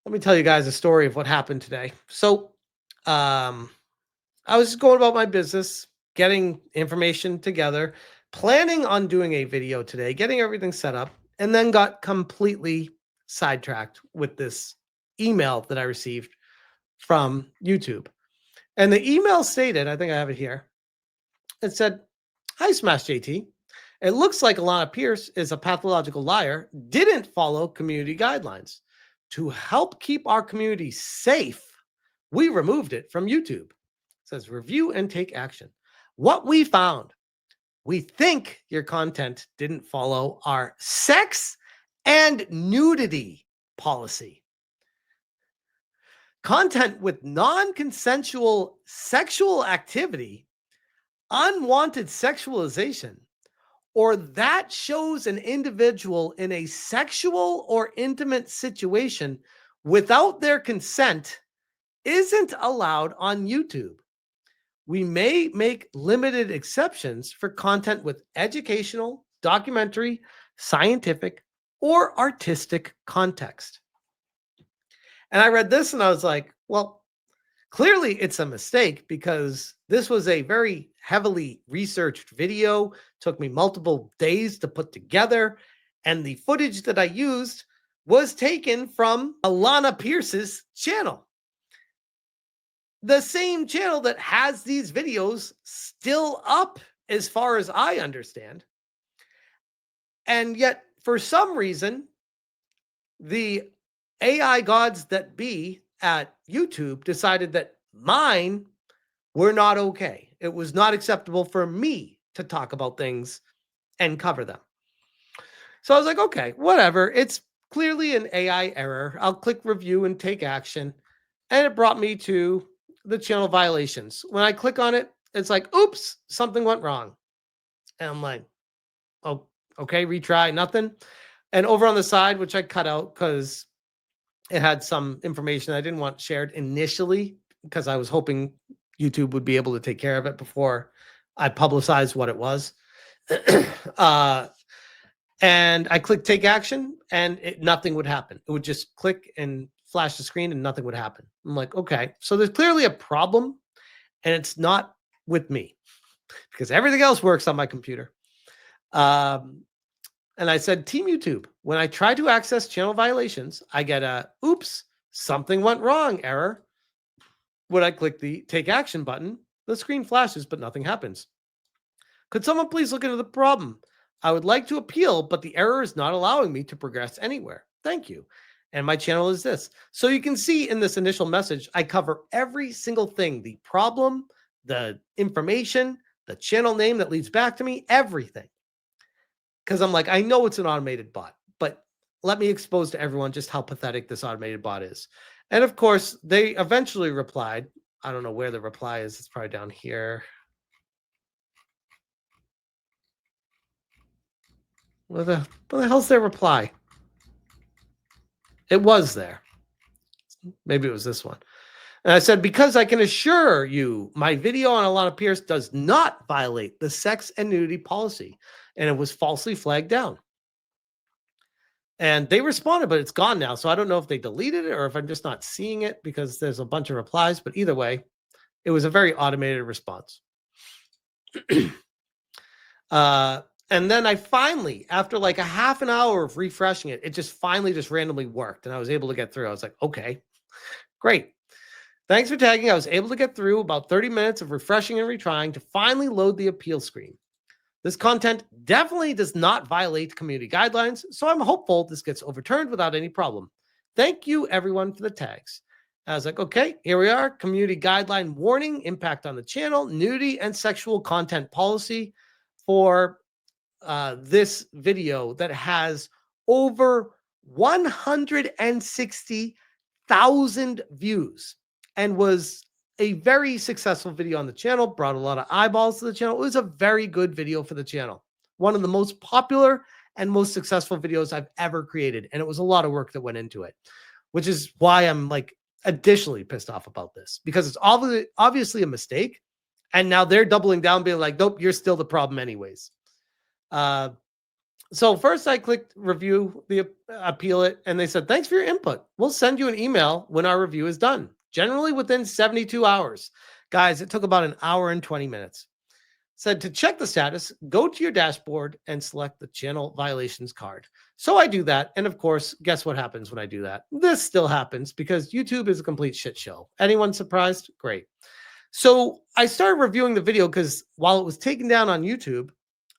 Let me tell you guys a story of what happened today. So, um, I was just going about my business, getting information together, planning on doing a video today, getting everything set up, and then got completely sidetracked with this email that I received from YouTube. And the email stated, I think I have it here. It said, "Hi, Smash JT. It looks like Alanah Pearce is a pathological liar, didn't follow community guidelines. To help keep our community safe, we removed it from YouTube." It says, "Review and take action. What we found, we think your content didn't follow our sex and nudity policy. Content with non-consensual sexual activity, unwanted sexualization, or that shows an individual in a sexual or intimate situation without their consent isn't allowed on YouTube. We may make limited exceptions for content with educational, documentary, scientific, or artistic context." And I read this and I was like, well, clearly it's a mistake because this was a very heavily researched video, took me multiple days to put together, and the footage that I used was taken from Alanah Pearce's channel. The same channel that has these videos still up as far as I understand. And yet, for some reason, the AI gods that be at YouTube decided that mine were not okay. It was not acceptable for me to talk about things and cover them. So I was like, okay, whatever. It's clearly an AI error. I'll click review and take action. And it brought me to the channel violations. When I click on it, it's like, oops, something went wrong. And I'm like, oh, okay, retry, nothing. And over on the side, which I cut out because it had some information I didn't want shared initially, because I was hoping YouTube would be able to take care of it before I publicized what it was. And I clicked take action and nothing would happen. It would just click and flash the screen and nothing would happen. I'm like, okay, so there's clearly a problem and it's not with me because everything else works on my computer. And I said, Team YouTube, when I try to access channel violations, I get a, oops, something went wrong error. When I click the take action button, the screen flashes, but nothing happens. Could someone please look into the problem? I would like to appeal, but the error is not allowing me to progress anywhere. Thank you. And my channel is this. So you can see in this initial message, I cover every single thing, the problem, the information, the channel name that leads back to me, everything. Because I'm like, I know it's an automated bot, but let me expose to everyone just how pathetic this automated bot is. And of course, they eventually replied. I don't know where the reply is. It's probably down here. What the hell's their reply? It was there. Maybe it was this one. And I said, because I can assure you, my video on Alanah Pearce does not violate the sex and nudity policy. And it was falsely flagged down. And they responded, but it's gone now. So I don't know if they deleted it or if I'm just not seeing it because there's a bunch of replies. But either way, it was a very automated response. And then I finally, after like a half an hour of refreshing it, it just finally just randomly worked. And I was able to get through. I was like, okay, great. Thanks for tagging. I was able to get through about 30 minutes of refreshing and retrying to finally load the appeal screen. This content definitely does not violate community guidelines, so I'm hopeful this gets overturned without any problem. Thank you, everyone, for the tags. I was like, okay, here we are. Community guideline warning, impact on the channel, nudity and sexual content policy for this video that has over 160,000 views and was a very successful video on the channel, brought a lot of eyeballs to the channel. It was a very good video for the channel. One of the most popular and most successful videos I've ever created. And it was a lot of work that went into it, which is why I'm like additionally pissed off about this because it's obviously a mistake. And now they're doubling down, being like, nope, you're still the problem anyways. So first I clicked review, appeal it, and they said, thanks for your input. We'll send you an email when our review is done, generally within 72 hours. Guys, it took about an hour and 20 minutes. Said to check the status, go to your dashboard and select the channel violations card. So I do that. And of course, guess what happens when I do that? This still happens because YouTube is a complete shit show. Anyone surprised? Great. So I started reviewing the video because while it was taken down on YouTube,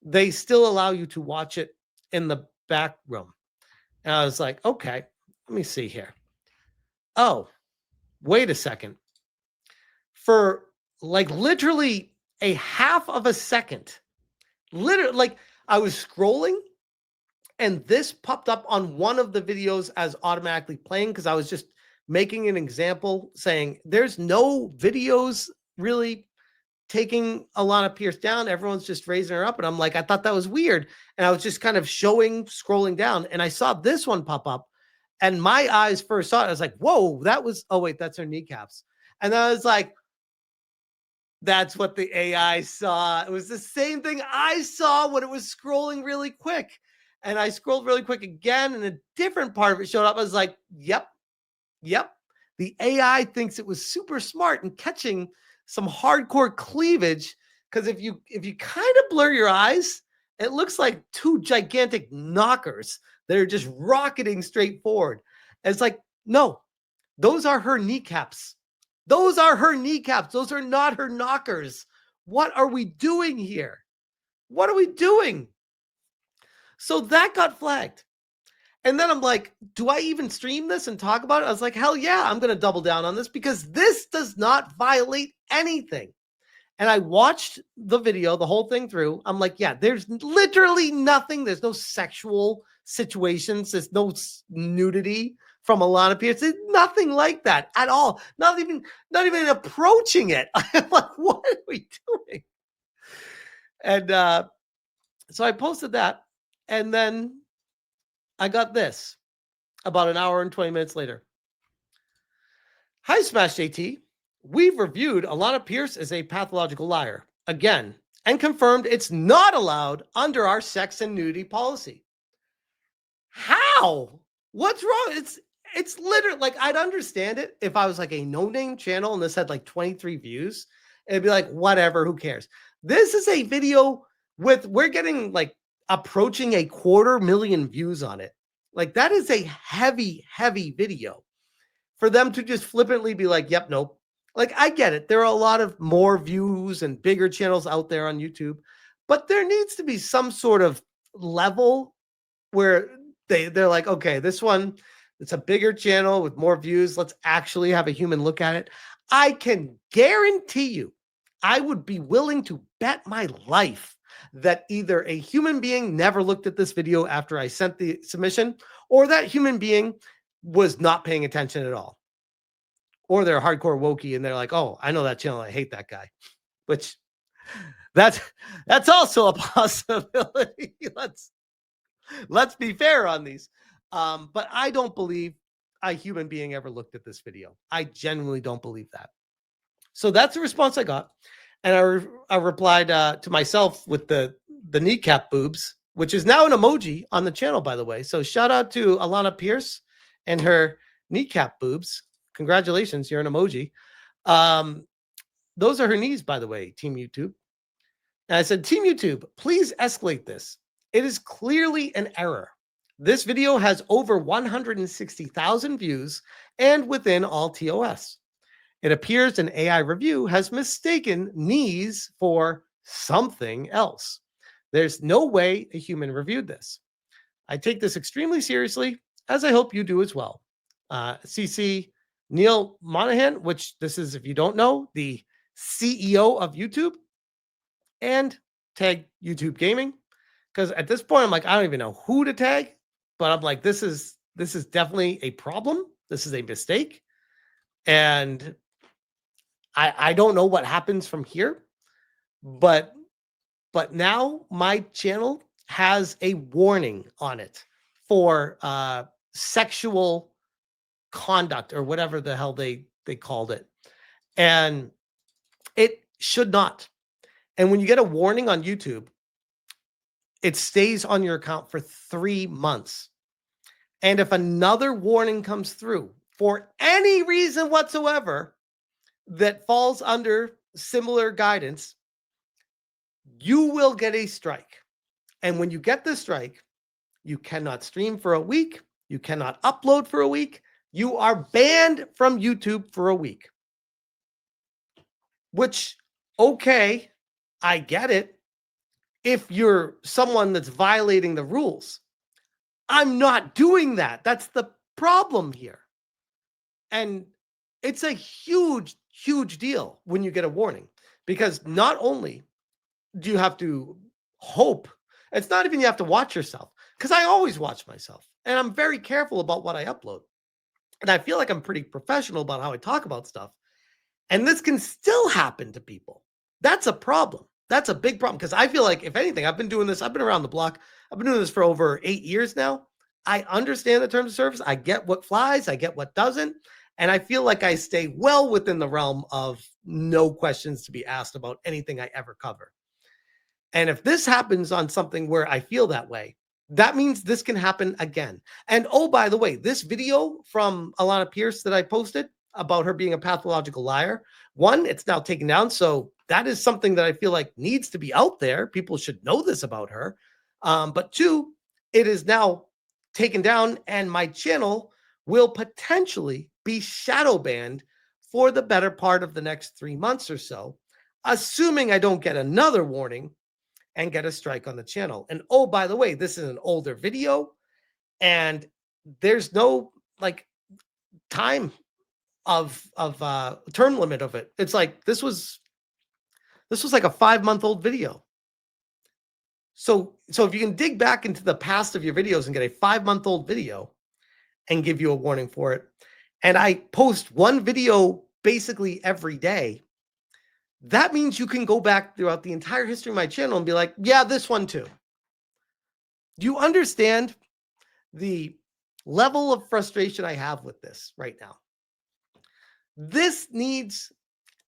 they still allow you to watch it in the back room. And I was like, okay, let me see here. Oh, wait a second. For like literally a half of a second, literally, like I was scrolling and this popped up on one of the videos as automatically playing because I was just making an example saying there's no videos really taking Alanah Pearce down. Everyone's just raising her up. And I'm like, I thought that was weird. And I was just kind of scrolling down. And I saw this one pop up. And my eyes first saw it. I was like, whoa, that was, oh, wait, that's her kneecaps. And then I was like, that's what the AI saw. It was the same thing I saw when it was scrolling really quick. And I scrolled really quick again, and a different part of it showed up. I was like, yep. The AI thinks it was super smart in catching some hardcore cleavage. Because if you kind of blur your eyes, it looks like two gigantic knockers that are just rocketing straight forward. And it's like, no, those are her kneecaps. Those are her kneecaps. Those are not her knockers. What are we doing here? What are we doing? So that got flagged. And then I'm like, do I even stream this and talk about it? I was like, hell yeah, I'm going to double down on this because this does not violate anything. And I watched the video, the whole thing through. I'm like, yeah, there's literally nothing. There's no sexual situations. There's no nudity from Alanah Pearce. There's nothing like that at all. Not even approaching it. I'm like, what are we doing? And so I posted that. And then I got this about an hour and 20 minutes later. Hi, Smash JT. We've reviewed Alanah Pearce as a pathological liar again and confirmed it's not allowed under our sex and nudity policy. How? What's wrong? It's literally like I'd understand it if I was like a no-name channel and this had like 23 views. It'd be like, whatever, who cares? This is a video with, we're getting like approaching 250,000 views on it. Like that is a heavy video for them to just flippantly be like, yep, nope. Like I get it. There are a lot of more views and bigger channels out there on YouTube, but there needs to be some sort of level where they're like, okay, this one, it's a bigger channel with more views. Let's actually have a human look at it. I can guarantee you, I would be willing to bet my life that either a human being never looked at this video after I sent the submission, or that human being was not paying attention at all. Or they're hardcore wokey and they're like, oh, I know that channel. I hate that guy. Which that's also a possibility. Let's be fair on these. But I don't believe a human being ever looked at this video. I genuinely don't believe that. So that's the response I got. And I replied to myself with the kneecap boobs, which is now an emoji on the channel, by the way. So shout out to Alanah Pearce and her kneecap boobs. Congratulations, you're an emoji. Those are her knees, by the way, Team YouTube. And I said, Team YouTube, please escalate this. It is clearly an error. This video has over 160,000 views and within all TOS. It appears an AI review has mistaken knees for something else. There's no way a human reviewed this. I take this extremely seriously, as I hope you do as well. CC Neil Monahan, which this is, if you don't know, the CEO of YouTube, and tag YouTube Gaming. Because at this point, I'm like, I don't even know who to tag, but I'm like, this is definitely a problem. This is a mistake. And I don't know what happens from here, but now my channel has a warning on it for sexual conduct or whatever the hell they called it. And it should not. And when you get a warning on YouTube, it stays on your account for 3 months. And if another warning comes through for any reason whatsoever that falls under similar guidance, you will get a strike. And when you get the strike, you cannot stream for a week. You cannot upload for a week. You are banned from YouTube for a week. Which, okay, I get it. If you're someone that's violating the rules, I'm not doing that. That's the problem here. And it's a huge, huge deal when you get a warning, because not only do you have to hope, it's not even you have to watch yourself, because I always watch myself and I'm very careful about what I upload. And I feel like I'm pretty professional about how I talk about stuff. And this can still happen to people. That's a problem. That's a big problem, because I feel like, if anything, I've been doing this. I've been around the block. I've been doing this for over 8 years now. I understand the terms of service. I get what flies. I get what doesn't. And I feel like I stay well within the realm of no questions to be asked about anything I ever cover. And if this happens on something where I feel that way, that means this can happen again. And oh, by the way, this video from Alanah Pearce that I posted about her being a pathological liar, one, it's now taken down. So that is something that I feel like needs to be out there. People should know this about her. But two, it is now taken down, and my channel will potentially be shadow banned for the better part of the next 3 months or so, assuming I don't get another warning and get a strike on the channel. And oh, by the way, this is an older video, and there's no like time of term limit of it. It's like this was like a 5-month-old video. So if you can dig back into the past of your videos and get a 5-month-old video and give you a warning for it, and I post one video basically every day, that means you can go back throughout the entire history of my channel and be like, yeah, this one too. Do you understand the level of frustration I have with this right now? This needs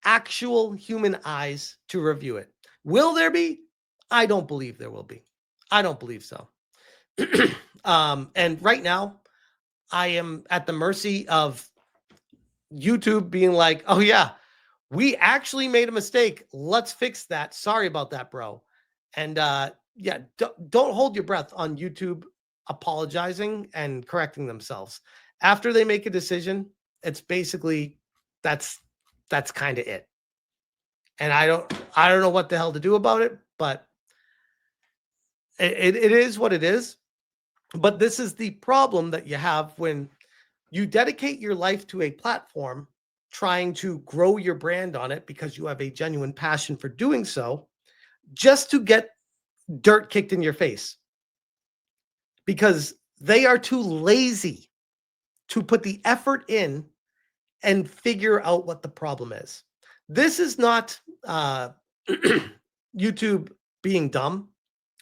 actual human eyes to review it. Will there be? I don't believe there will be. I don't believe so. And right now, I am at the mercy of YouTube being like, oh yeah, we actually made a mistake. Let's fix that. Sorry about that, bro. And yeah, don't hold your breath on YouTube apologizing and correcting themselves. After they make a decision, it's basically that's kind of it. And I don't know what the hell to do about it, but it is what it is. But this is the problem that you have when you dedicate your life to a platform, trying to grow your brand on it because you have a genuine passion for doing so, just to get dirt kicked in your face, because they are too lazy to put the effort in and figure out what the problem is. This is not YouTube being dumb.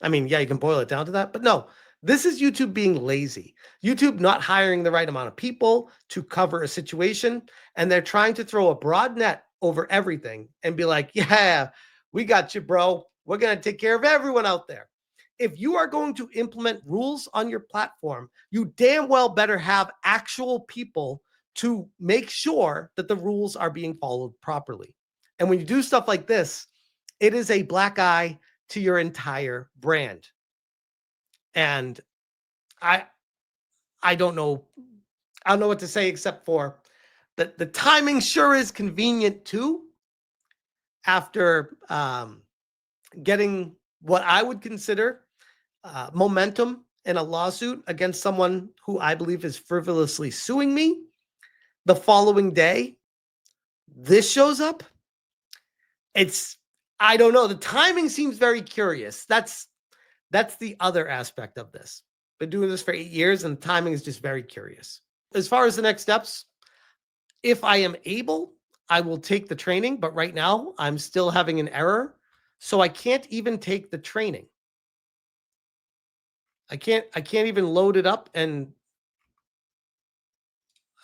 I mean, yeah, you can boil it down to that, but no, this is YouTube being lazy. YouTube not hiring the right amount of people to cover a situation, and they're trying to throw a broad net over everything and be like, yeah, we got you, bro. We're going to take care of everyone out there. If you are going to implement rules on your platform, you damn well better have actual people to make sure that the rules are being followed properly. And when you do stuff like this, it is a black eye to your entire brand. And I don't know what to say, except for that the timing sure is convenient too. After getting what I would consider momentum in a lawsuit against someone who I believe is frivolously suing me, the following day, this shows up. I don't know. The timing seems very curious. That's the other aspect of this. Been doing this for 8 years, and the timing is just very curious. As far as the next steps, if I am able, I will take the training, but right now I'm still having an error, so I can't even take the training. I can't even load it up, and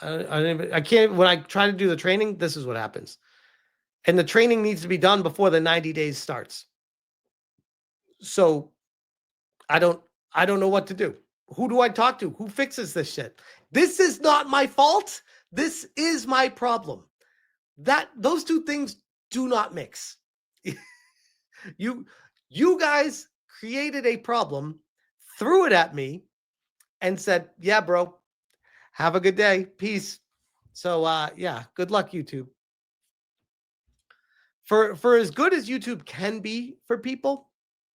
I can't. When I try to do the training, this is what happens. And the training needs to be done before the 90 days starts. So I don't know what to do. Who do I talk to? Who fixes this shit? This is not my fault. This is my problem. Those two things do not mix. you guys created a problem, threw it at me, and said, "Yeah, bro, have a good day. Peace." So yeah, good luck, YouTube. For as good as YouTube can be for people,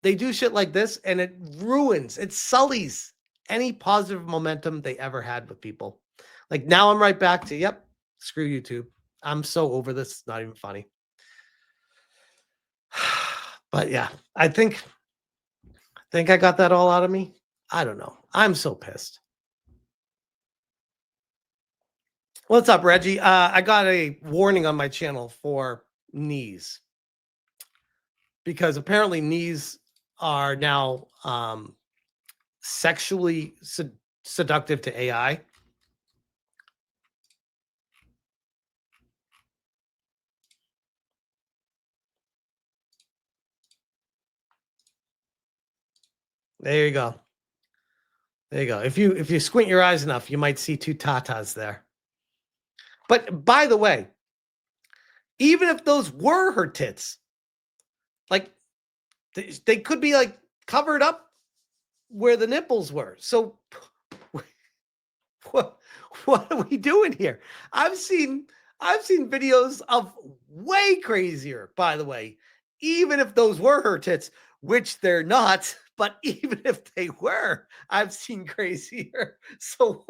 they do shit like this and it ruins, it sullies any positive momentum they ever had with people. Like now I'm right back to, yep, screw YouTube. I'm so over this. It's not even funny. But yeah, I think I got that all out of me. I don't know. I'm so pissed. What's up, Reggie? I got a warning on my channel for knees because apparently knees are now sexually seductive to AI. There you go. There you go. If you squint your eyes enough, you might see two tatas there. But by the way, even if those were her tits, like they could be like covered up where the nipples were. So what are we doing here? I've seen videos of way crazier, by the way. Even if those were her tits, which they're not, but even if they were, I've seen crazier. So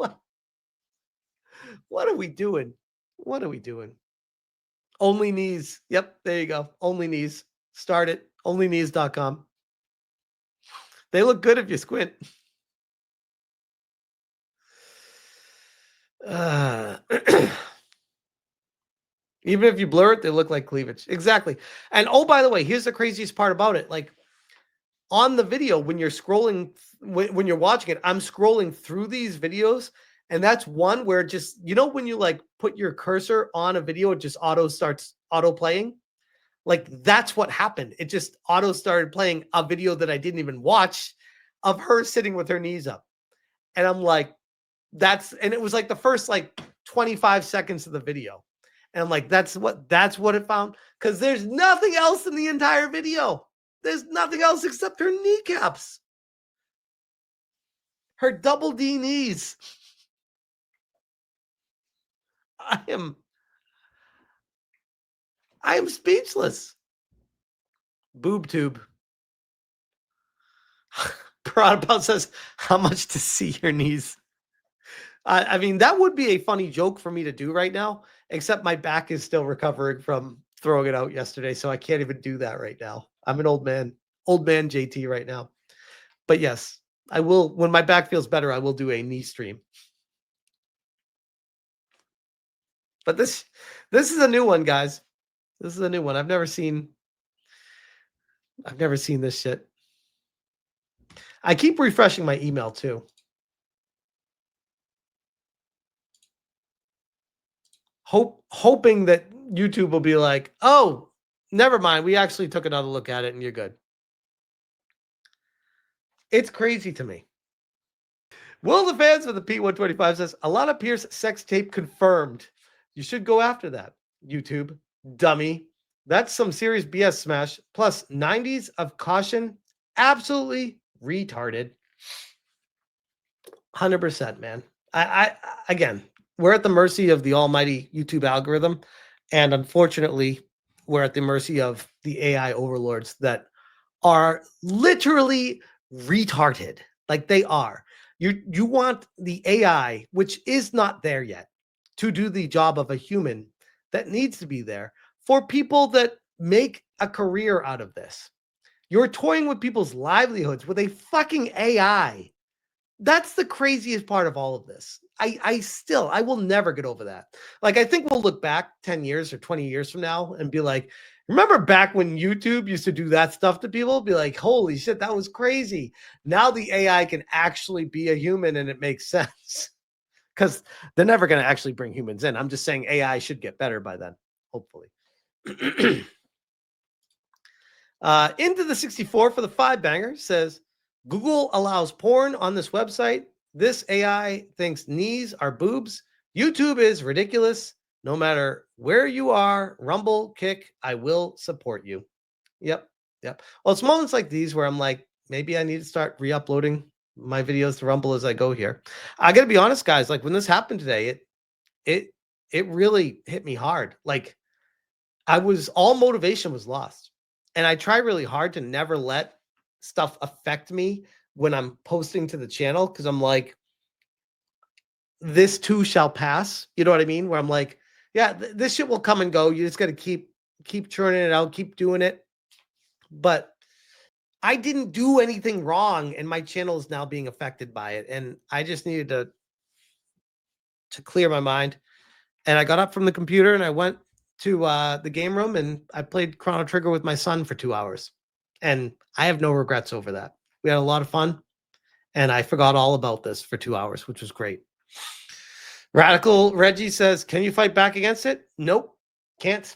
what are we doing? What are we doing? Only knees. Yep, there you go. Only knees. Start it. Onlyknees.com. They look good if you squint. Even if you blur it, they look like cleavage. Exactly. And oh, by the way, here's the craziest part about it. Like on the video, when you're scrolling, when you're watching it, I'm scrolling through these videos. And that's one where just, when you like put your cursor on a video, it just starts auto playing. Like that's what happened. It just auto started playing a video that I didn't even watch of her sitting with her knees up. And I'm like, and it was like the first like 25 seconds of the video. And I'm like, that's what it found. Because there's nothing else in the entire video. There's nothing else except her kneecaps. Her double D knees. I am speechless. Boob tube. Piranha says, how much to see your knees? I mean, that would be a funny joke for me to do right now, except my back is still recovering from throwing it out yesterday, so I can't even do that right now. I'm an old man JT right now. But yes, I will, when my back feels better, I will do a knee stream. But this is a new one, guys. This is a new one. I've never seen this shit. I keep refreshing my email too. Hoping that YouTube will be like, oh, never mind. We actually took another look at it and you're good. It's crazy to me. Will the fans of the P125 says, Alanah Pearce sex tape confirmed. You should go after that, YouTube. Dummy. That's some serious BS smash. Plus 90s of caution. Absolutely retarded. 100%, man. I again, we're at the mercy of the almighty YouTube algorithm. And unfortunately, we're at the mercy of the AI overlords that are literally retarded. Like they are. You want the AI, which is not there yet, to do the job of a human that needs to be there for people that make a career out of this. You're toying with people's livelihoods with a fucking AI. That's the craziest part of all of this. I will never get over that. Like, I think we'll look back 10 years or 20 years from now and be like, remember back when YouTube used to do that stuff to people? Be like, holy shit, that was crazy. Now the AI can actually be a human and it makes sense. Because they're never going to actually bring humans in. I'm just saying AI should get better by then, hopefully. Into the 64 for the 5 banger says, Google allows porn on this website. This AI thinks knees are boobs. YouTube is ridiculous. No matter where you are, Rumble, Kick, I will support you. Yep. Yep. Well, it's moments like these where I'm like, maybe I need to start re-uploading my videos to Rumble as I go here. I got to be honest, guys. Like when this happened today, it it really hit me hard. Like all motivation was lost. And I try really hard to never let stuff affect me when I'm posting to the channel because I'm like, this too shall pass. You know what I mean? Where I'm like, yeah, this shit will come and go. You just got to keep churning it out, keep doing it. But I didn't do anything wrong, and my channel is now being affected by it. And I just needed to clear my mind. And I got up from the computer and I went to the game room and I played Chrono Trigger with my son for 2 hours. And I have no regrets over that. We had a lot of fun. And I forgot all about this for 2 hours, which was great. Radical Reggie says, can you fight back against it? Nope, can't.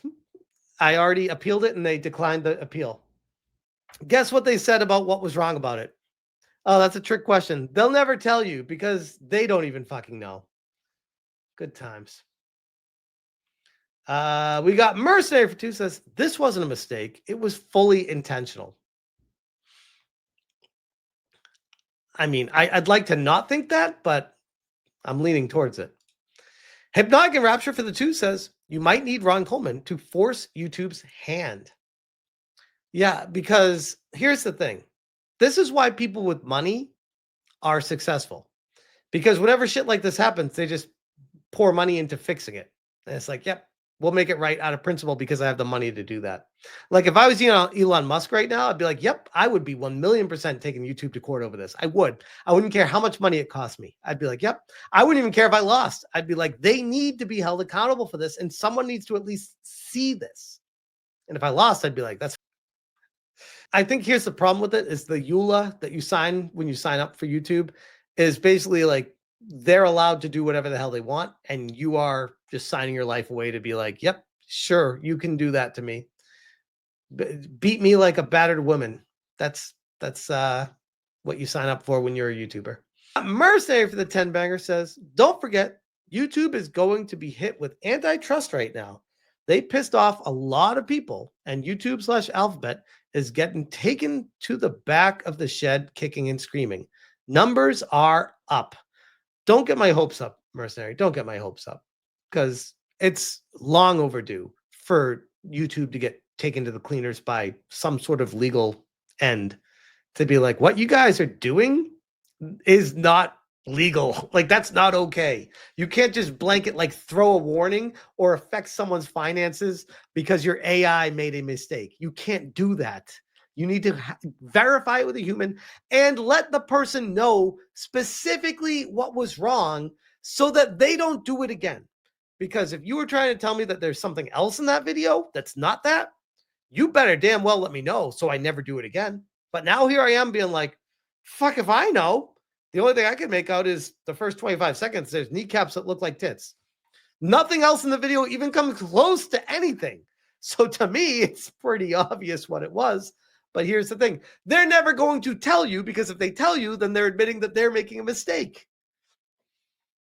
I already appealed it and they declined the appeal. Guess what they said about what was wrong about it? Oh, that's a trick question. They'll never tell you because they don't even fucking know. Good times. We got Mercenary for 2 says, this wasn't a mistake. It was fully intentional. I mean, I'd like to not think that, but I'm leaning towards it. Hypnotic and Rapture for the 2 says, you might need Ron Coleman to force YouTube's hand. Yeah, because here's the thing. This is why people with money are successful. Because whenever shit like this happens, they just pour money into fixing it. And it's like, yep, we'll make it right out of principle because I have the money to do that. Like if I was Elon Musk right now, I'd be like, yep, I would be 1,000,000% taking YouTube to court over this. I would. I wouldn't care how much money it cost me. I'd be like, yep. I wouldn't even care if I lost. I'd be like, they need to be held accountable for this. And someone needs to at least see this. And if I lost, I'd be like, that's. I think here's the problem with it is the EULA that you sign when you sign up for YouTube is basically like they're allowed to do whatever the hell they want. And you are just signing your life away to be like, yep, sure, you can do that to me. Beat me like a battered woman. That's what you sign up for when you're a YouTuber. Mercenary for the 10 banger says, don't forget, YouTube is going to be hit with antitrust right now. They pissed off a lot of people, and YouTube/Alphabet is getting taken to the back of the shed, kicking and screaming. Numbers are up. Don't get my hopes up, Mercenary. Don't get my hopes up because it's long overdue for YouTube to get taken to the cleaners by some sort of legal end to be like, what you guys are doing is not legal. Like that's not okay. You can't just blanket like throw a warning or affect someone's finances because your AI made a mistake. You can't do that. You need to verify it with a human and let the person know specifically what was wrong so that they don't do it again. Because if you were trying to tell me that there's something else in that video that's not that, you better damn well let me know so I never do it again. But now here I am being like, fuck if I know. The only thing I can make out is the first 25 seconds, there's kneecaps that look like tits. Nothing else in the video even comes close to anything. So to me, it's pretty obvious what it was. But here's the thing. They're never going to tell you because if they tell you, then they're admitting that they're making a mistake.